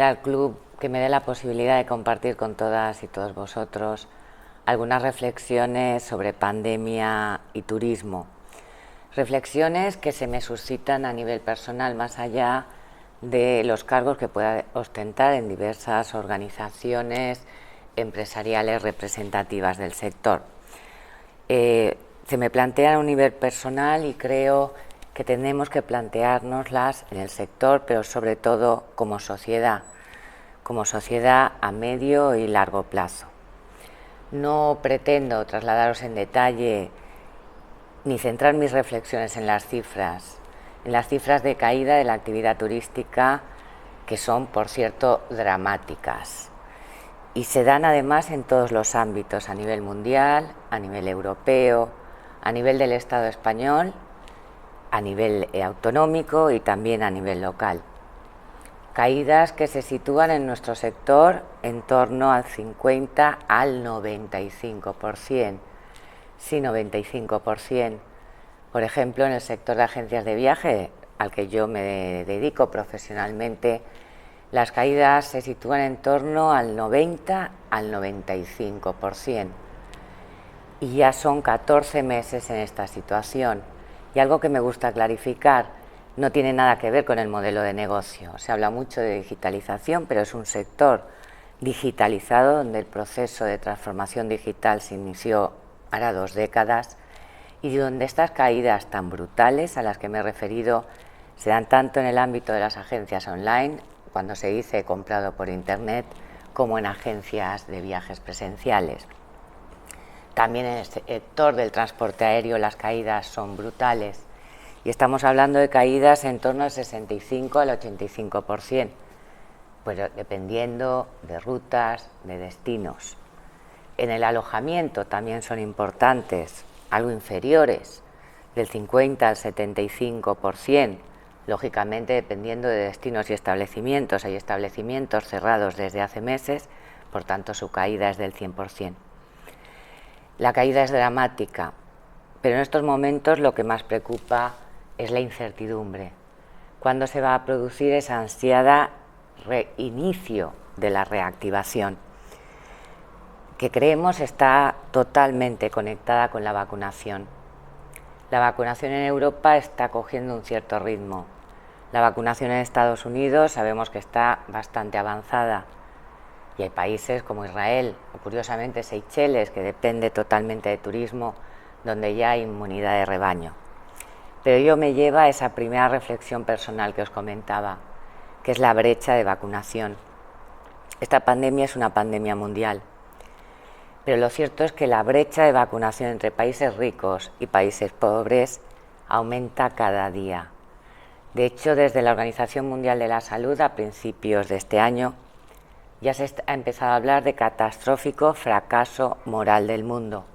al club que me dé la posibilidad de compartir con todas y todos vosotros algunas reflexiones sobre pandemia y turismo. Reflexiones que se me suscitan a nivel personal, más allá de los cargos que pueda ostentar en diversas organizaciones empresariales representativas del sector. Se me plantean a un nivel personal y creo que tenemos que planteárnoslas en el sector, pero sobre todo como sociedad a medio y largo plazo. No pretendo trasladaros en detalle ni centrar mis reflexiones en las cifras de caída de la actividad turística, que son, por cierto, dramáticas. Y se dan además en todos los ámbitos, a nivel mundial, a nivel europeo, a nivel del Estado español, a nivel autonómico y también a nivel local. Caídas que se sitúan en nuestro sector en torno al 50 al 95%. Sí, 95%. Por ejemplo, en el sector de agencias de viaje, al que yo me dedico profesionalmente, las caídas se sitúan en torno al 90 al 95%. Y ya son 14 meses en esta situación. Y algo que me gusta clarificar, no tiene nada que ver con el modelo de negocio. Se habla mucho de digitalización, pero es un sector digitalizado donde el proceso de transformación digital se inició hará 2 décadas y donde estas caídas tan brutales a las que me he referido se dan tanto en el ámbito de las agencias online, cuando se dice he comprado por internet, como en agencias de viajes presenciales. También en el sector del transporte aéreo las caídas son brutales y estamos hablando de caídas en torno al 65 al 85%, pues dependiendo de rutas, de destinos. En el alojamiento también son importantes, algo inferiores, del 50 al 75%, lógicamente dependiendo de destinos y establecimientos. Hay establecimientos cerrados desde hace meses, por tanto su caída es del 100%. La caída es dramática, pero en estos momentos lo que más preocupa es la incertidumbre. ¿Cuándo se va a producir esa ansiada reinicio de la reactivación? Que creemos está totalmente conectada con la vacunación. La vacunación en Europa está cogiendo un cierto ritmo. La vacunación en Estados Unidos sabemos que está bastante avanzada. Y hay países como Israel o curiosamente Seychelles, que depende totalmente de turismo, donde ya hay inmunidad de rebaño. Pero ello me lleva a esa primera reflexión personal que os comentaba, que es la brecha de vacunación. Esta pandemia es una pandemia mundial, pero lo cierto es que la brecha de vacunación entre países ricos y países pobres aumenta cada día. De hecho, desde la Organización Mundial de la Salud, a principios de este año, ya se ha empezado a hablar de catastrófico fracaso moral del mundo,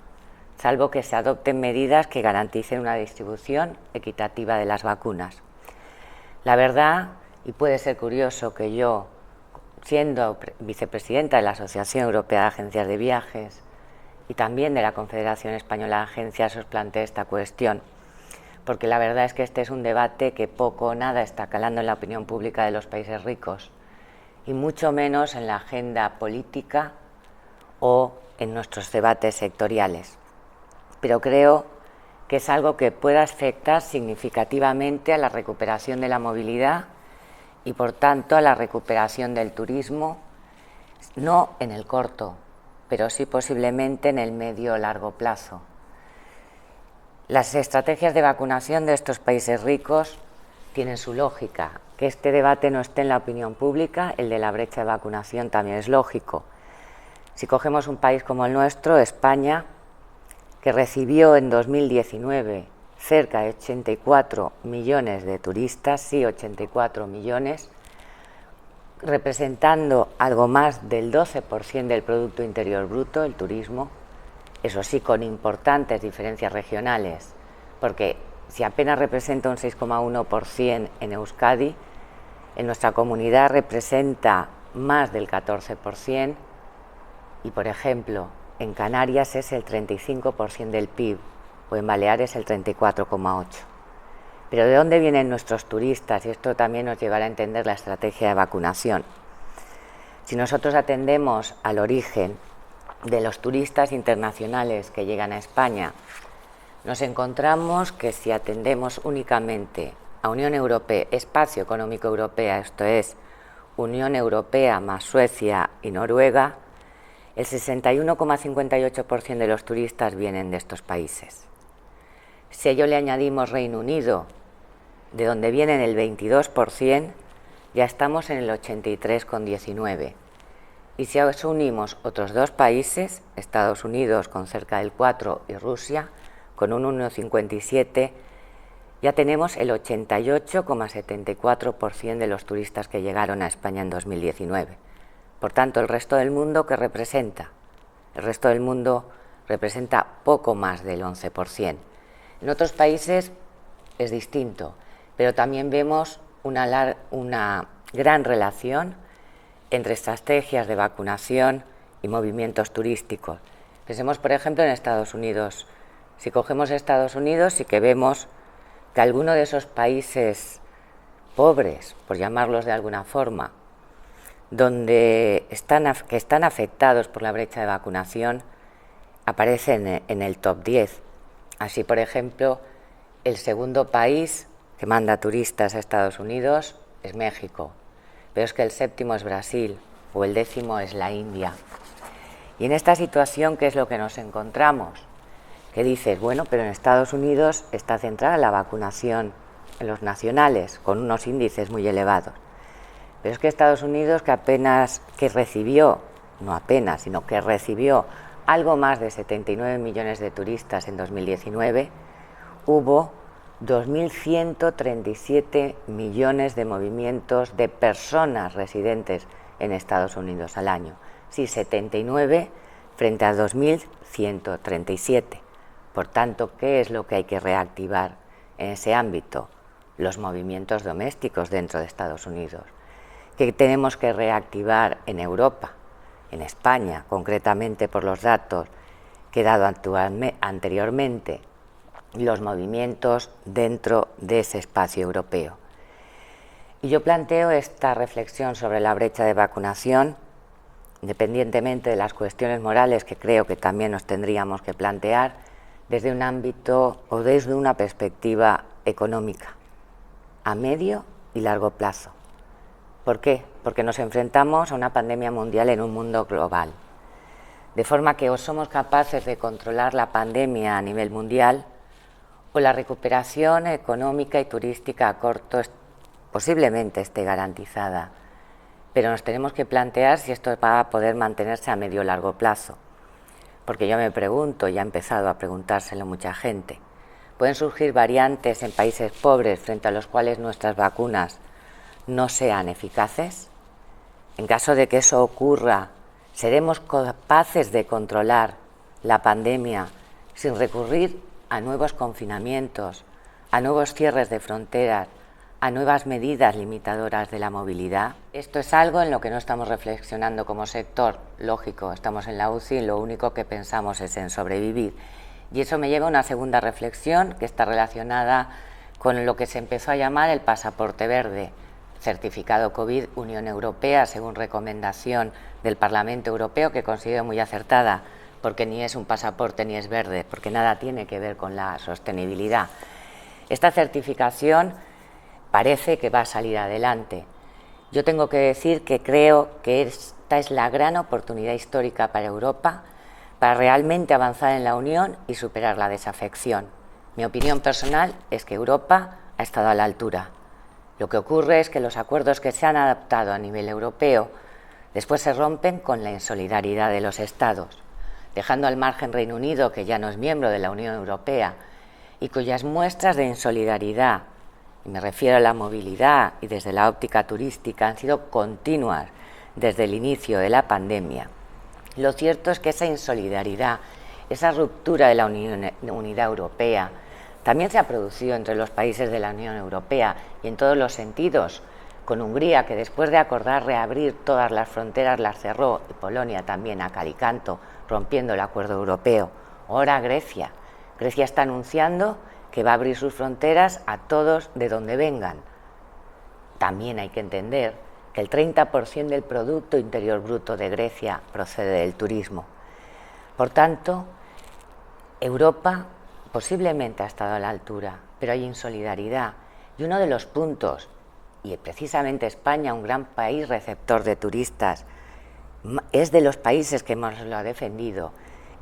salvo que se adopten medidas que garanticen una distribución equitativa de las vacunas. La verdad, y puede ser curioso que yo, siendo vicepresidenta de la Asociación Europea de Agencias de Viajes y también de la Confederación Española de Agencias, os planteé esta cuestión, porque la verdad es que este es un debate que poco o nada está calando en la opinión pública de los países ricos, y mucho menos en la agenda política o en nuestros debates sectoriales. Pero creo que es algo que pueda afectar significativamente a la recuperación de la movilidad y, por tanto, a la recuperación del turismo, no en el corto, pero sí posiblemente en el medio o largo plazo. Las estrategias de vacunación de estos países ricos tienen su lógica. Que este debate no esté en la opinión pública, el de la brecha de vacunación también es lógico. Si cogemos un país como el nuestro, España, que recibió en 2019 cerca de 84 millones de turistas, sí, 84 millones, representando algo más del 12% del Producto Interior Bruto, el turismo, eso sí, con importantes diferencias regionales, porque si apenas representa un 6,1% en Euskadi, en nuestra comunidad representa más del 14% y, por ejemplo, en Canarias es el 35% del PIB o en Baleares el 34,8%. Pero ¿de dónde vienen nuestros turistas? Y esto también nos llevará a entender la estrategia de vacunación. Si nosotros atendemos al origen de los turistas internacionales que llegan a España, nos encontramos que si atendemos únicamente a Unión Europea, Espacio Económico Europea, esto es, Unión Europea más Suecia y Noruega, el 61,58% de los turistas vienen de estos países. Si a ello le añadimos Reino Unido, de donde vienen el 22%, ya estamos en el 83,19%. Y si a eso unimos otros dos países, Estados Unidos con cerca del 4% y Rusia con un 1,57%, ya tenemos el 88,74% de los turistas que llegaron a España en 2019. Por tanto, el resto del mundo, ¿qué representa? El resto del mundo representa poco más del 11%. En otros países es distinto, pero también vemos una gran relación entre estrategias de vacunación y movimientos turísticos. Pensemos, por ejemplo, en Estados Unidos. Si cogemos Estados Unidos, sí que vemos que algunos de esos países pobres, por llamarlos de alguna forma, que están afectados por la brecha de vacunación, aparecen en el top 10. Así, por ejemplo, el segundo país que manda turistas a Estados Unidos es México, pero es que el séptimo es Brasil o el 10º es la India. Y en esta situación, ¿qué es lo que nos encontramos? Que dices, bueno, pero en Estados Unidos está centrada la vacunación en los nacionales, con unos índices muy elevados. Pero es que Estados Unidos, que recibió algo más de 79 millones de turistas en 2019, hubo 2.137 millones de movimientos de personas residentes en Estados Unidos al año. Sí, 79 frente a 2.137. Por tanto, ¿qué es lo que hay que reactivar en ese ámbito? Los movimientos domésticos dentro de Estados Unidos. ¿Qué tenemos que reactivar en Europa? En España, concretamente por los datos que he dado anteriormente, los movimientos dentro de ese espacio europeo. Y yo planteo esta reflexión sobre la brecha de vacunación, independientemente de las cuestiones morales que creo que también nos tendríamos que plantear, desde un ámbito o desde una perspectiva económica, a medio y largo plazo. ¿Por qué? Porque nos enfrentamos a una pandemia mundial en un mundo global. De forma que o somos capaces de controlar la pandemia a nivel mundial, o la recuperación económica y turística a corto posiblemente esté garantizada. Pero nos tenemos que plantear si esto va a poder mantenerse a medio o largo plazo. Porque yo me pregunto, y ha empezado a preguntárselo mucha gente, ¿pueden surgir variantes en países pobres frente a los cuales nuestras vacunas no sean eficaces? En caso de que eso ocurra, ¿seremos capaces de controlar la pandemia sin recurrir a nuevos confinamientos, a nuevos cierres de fronteras, a nuevas medidas limitadoras de la movilidad? Esto es algo en lo que no estamos reflexionando como sector. Lógico, estamos en la UCI y lo único que pensamos es en sobrevivir. Y eso me lleva a una segunda reflexión que está relacionada con lo que se empezó a llamar el pasaporte verde, certificado COVID Unión Europea, según recomendación del Parlamento Europeo, que considero muy acertada, porque ni es un pasaporte ni es verde, porque nada tiene que ver con la sostenibilidad. Esta certificación parece que va a salir adelante. Yo tengo que decir que creo que esta es la gran oportunidad histórica para Europa para realmente avanzar en la Unión y superar la desafección. Mi opinión personal es que Europa ha estado a la altura. Lo que ocurre es que los acuerdos que se han adoptado a nivel europeo después se rompen con la insolidaridad de los Estados, dejando al margen Reino Unido, que ya no es miembro de la Unión Europea, y cuyas muestras de insolidaridad, y me refiero a la movilidad y desde la óptica turística, han sido continuas desde el inicio de la pandemia. Lo cierto es que esa insolidaridad, esa ruptura de la unidad europea, también se ha producido entre los países de la Unión Europea y en todos los sentidos, con Hungría, que después de acordar reabrir todas las fronteras las cerró, y Polonia también a cal y canto, rompiendo el acuerdo europeo. Ahora Grecia. Grecia está anunciando que va a abrir sus fronteras a todos de donde vengan. También hay que entender que que el 30% del Producto Interior Bruto de Grecia procede del turismo. Por tanto, Europa posiblemente ha estado a la altura, pero hay insolidaridad. Y uno de los puntos, y precisamente España, un gran país receptor de turistas, es de los países que más lo ha defendido,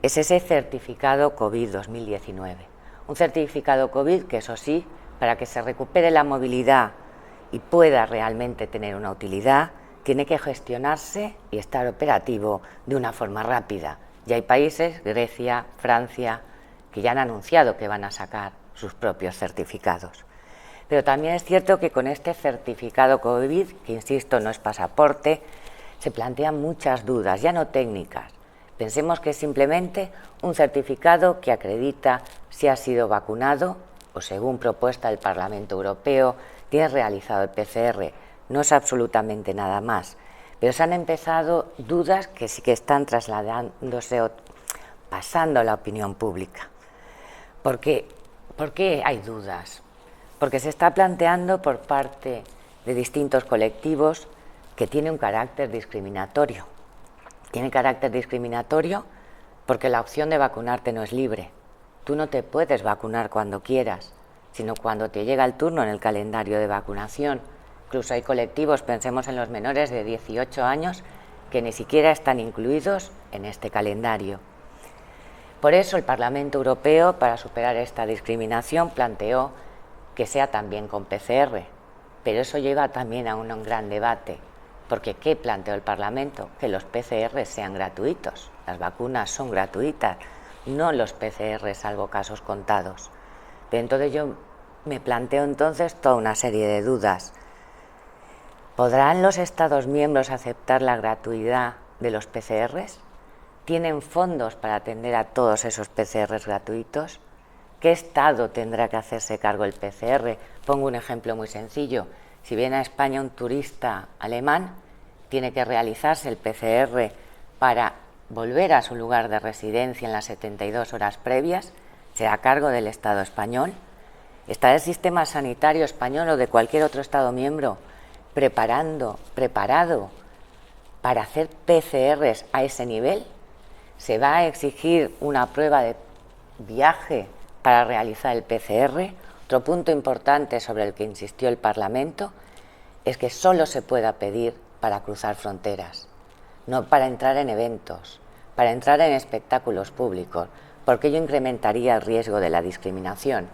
es ese certificado COVID 2019. Un certificado COVID que, eso sí, para que se recupere la movilidad y pueda realmente tener una utilidad, tiene que gestionarse y estar operativo de una forma rápida. Ya hay países, Grecia, Francia, que ya han anunciado que van a sacar sus propios certificados. Pero también es cierto que con este certificado COVID, que insisto no es pasaporte, se plantean muchas dudas, ya no técnicas. Pensemos que es simplemente un certificado que acredita si has sido vacunado o, según propuesta del Parlamento Europeo, tienes realizado el PCR. No es absolutamente nada más. Pero se han empezado dudas que sí que están trasladándose o pasando a la opinión pública. ¿Por qué hay dudas? Porque se está planteando por parte de distintos colectivos que tiene un carácter discriminatorio. Tiene carácter discriminatorio porque la opción de vacunarte no es libre. Tú no te puedes vacunar cuando quieras, sino cuando te llega el turno en el calendario de vacunación. Incluso hay colectivos, pensemos en los menores de 18 años, que ni siquiera están incluidos en este calendario. Por eso el Parlamento Europeo, para superar esta discriminación, planteó que sea también con PCR, pero eso lleva también a un gran debate, porque ¿qué planteó el Parlamento? Que los PCR sean gratuitos, las vacunas son gratuitas, no los PCR salvo casos contados. Pero entonces yo me planteo entonces toda una serie de dudas. ¿Podrán los Estados miembros aceptar la gratuidad de los PCRs? ¿Tienen fondos para atender a todos esos PCRs gratuitos? ¿Qué Estado tendrá que hacerse cargo del PCR? Pongo un ejemplo muy sencillo. Si viene a España un turista alemán, tiene que realizarse el PCR para volver a su lugar de residencia en las 72 horas previas. ¿Será a cargo del Estado español? ¿Está el sistema sanitario español o de cualquier otro Estado miembro preparado para hacer PCRs a ese nivel? ¿Se va a exigir una prueba de viaje para realizar el PCR? Otro punto importante sobre el que insistió el Parlamento es que solo se pueda pedir para cruzar fronteras, no para entrar en eventos, para entrar en espectáculos públicos, porque ello incrementaría el riesgo de la discriminación.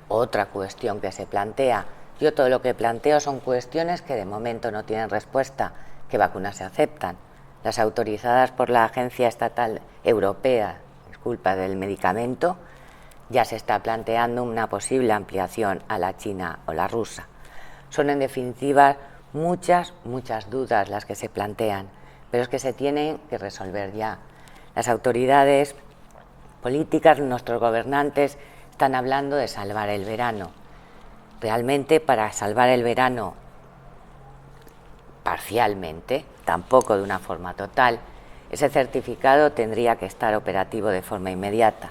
Otra cuestión que se plantea, yo todo lo que planteo son cuestiones que de momento no tienen respuesta, ¿qué vacunas se aceptan? Las autorizadas por la Agencia Estatal Europea, del Medicamento, ya se está planteando una posible ampliación a la china o la rusa. Son en definitiva muchas dudas las que se plantean, pero es que se tienen que resolver ya. Las autoridades políticas, nuestros gobernantes, están hablando de salvar el verano. Realmente, para salvar el verano parcialmente, tampoco de una forma total, ese certificado tendría que estar operativo de forma inmediata.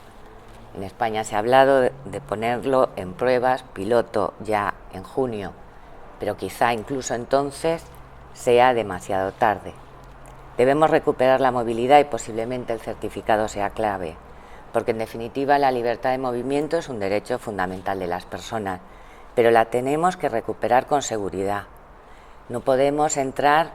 En España se ha hablado de ponerlo en pruebas piloto ya en junio, pero quizá incluso entonces sea demasiado tarde. Debemos recuperar la movilidad y posiblemente el certificado sea clave, porque en definitiva la libertad de movimiento es un derecho fundamental de las personas, pero la tenemos que recuperar con seguridad. No podemos entrar,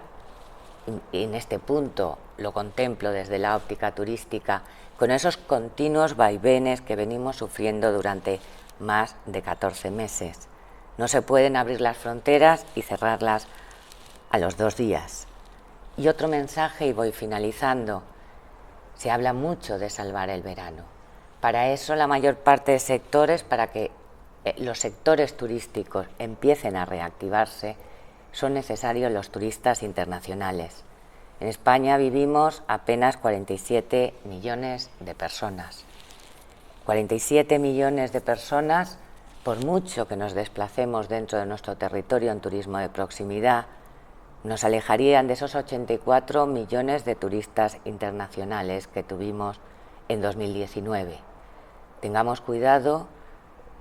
y en este punto lo contemplo desde la óptica turística, con esos continuos vaivenes que venimos sufriendo durante más de 14 meses. No se pueden abrir las fronteras y cerrarlas a los 2 días. Y otro mensaje, y voy finalizando, se habla mucho de salvar el verano. Para eso la mayor parte de sectores, para que los sectores turísticos empiecen a reactivarse, son necesarios los turistas internacionales. En España vivimos apenas 47 millones de personas. 47 millones de personas, por mucho que nos desplacemos dentro de nuestro territorio en turismo de proximidad, nos alejarían de esos 84 millones de turistas internacionales que tuvimos en 2019. Tengamos cuidado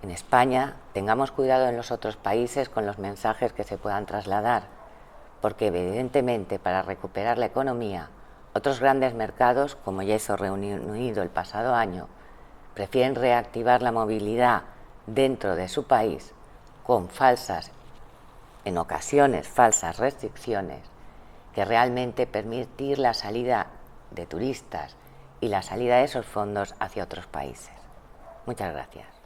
en España, tengamos cuidado en los otros países con los mensajes que se puedan trasladar. porque evidentemente para recuperar la economía, otros grandes mercados, como ya hizo Reino Unido el pasado año, prefieren reactivar la movilidad dentro de su país con falsas, en ocasiones falsas restricciones, que realmente permitir la salida de turistas y la salida de esos fondos hacia otros países. Muchas gracias.